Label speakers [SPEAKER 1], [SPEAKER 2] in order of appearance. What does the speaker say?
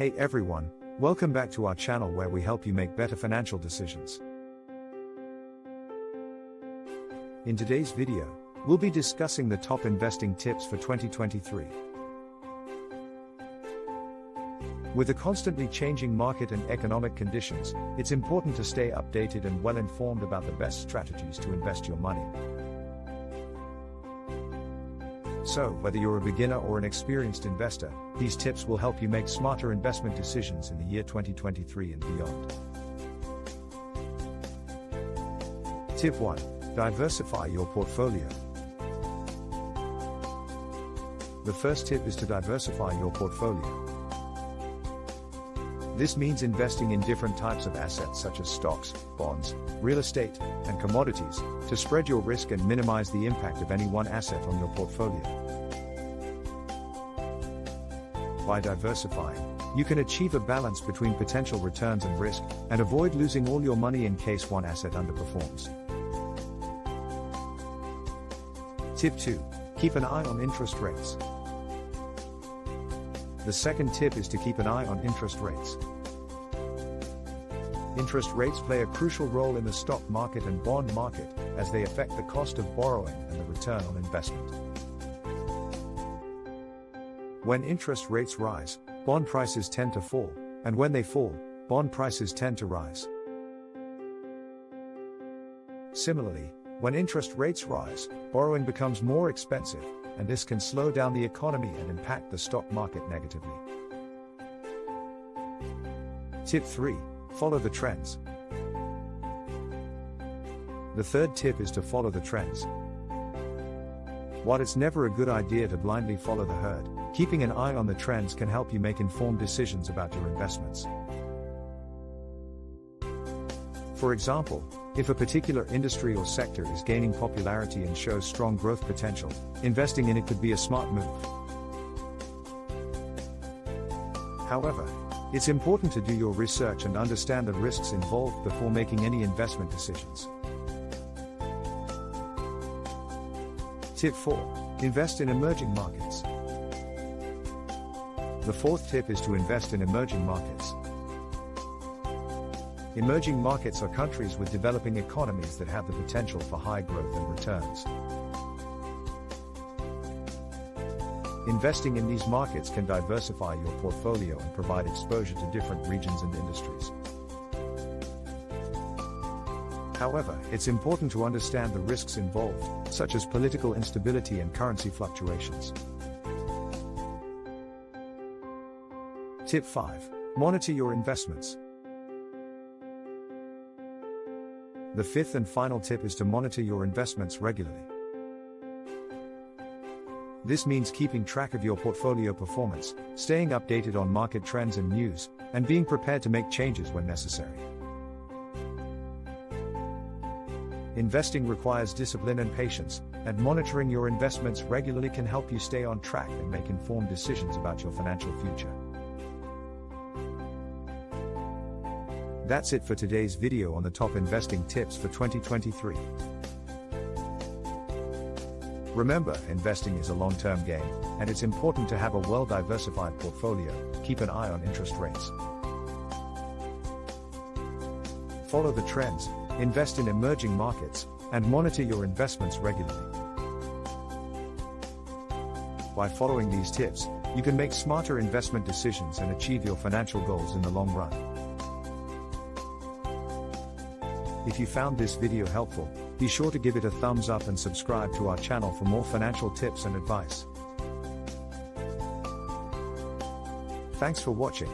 [SPEAKER 1] Hey everyone, welcome back to our channel where we help you make better financial decisions. In today's video, we'll be discussing the top investing tips for 2023. With the constantly changing market and economic conditions, it's important to stay updated and well informed about the best strategies to invest your money. So, whether you're a beginner or an experienced investor, these tips will help you make smarter investment decisions in the year 2023 and beyond. Tip 1. Diversify your portfolio. The first tip is to diversify your portfolio. This means investing in different types of assets such as stocks, bonds, real estate, and commodities, to spread your risk and minimize the impact of any one asset on your portfolio. By diversifying, you can achieve a balance between potential returns and risk, and avoid losing all your money in case one asset underperforms. Tip 2. Keep an eye on interest rates. The second tip is to keep an eye on interest rates. Interest rates play a crucial role in the stock market and bond market, as they affect the cost of borrowing and the return on investment. When interest rates rise, bond prices tend to fall, and when they fall, bond prices tend to rise. Similarly, when interest rates rise, borrowing becomes more expensive, and this can slow down the economy and impact the stock market negatively. Tip 3. Follow the trends. The third tip is to follow the trends. While it's never a good idea to blindly follow the herd, keeping an eye on the trends can help you make informed decisions about your investments. For example, if a particular industry or sector is gaining popularity and shows strong growth potential, investing in it could be a smart move. However, it's important to do your research and understand the risks involved before making any investment decisions. Tip 4. Invest in emerging markets. The fourth tip is to invest in emerging markets. Emerging markets are countries with developing economies that have the potential for high growth and returns. Investing in these markets can diversify your portfolio and provide exposure to different regions and industries. However, it's important to understand the risks involved, such as political instability and currency fluctuations. Tip 5. Monitor your investments. The fifth and final tip is to monitor your investments regularly. This means keeping track of your portfolio performance, staying updated on market trends and news, and being prepared to make changes when necessary. Investing requires discipline and patience, and monitoring your investments regularly can help you stay on track and make informed decisions about your financial future. That's it for today's video on the top investing tips for 2023. Remember, investing is a long-term game, and it's important to have a well-diversified portfolio. Keep an eye on interest rates. Follow the trends, invest in emerging markets, and monitor your investments regularly. By following these tips, you can make smarter investment decisions and achieve your financial goals in the long run. If you found this video helpful, be sure to give it a thumbs up and subscribe to our channel for more financial tips and advice. Thanks for watching.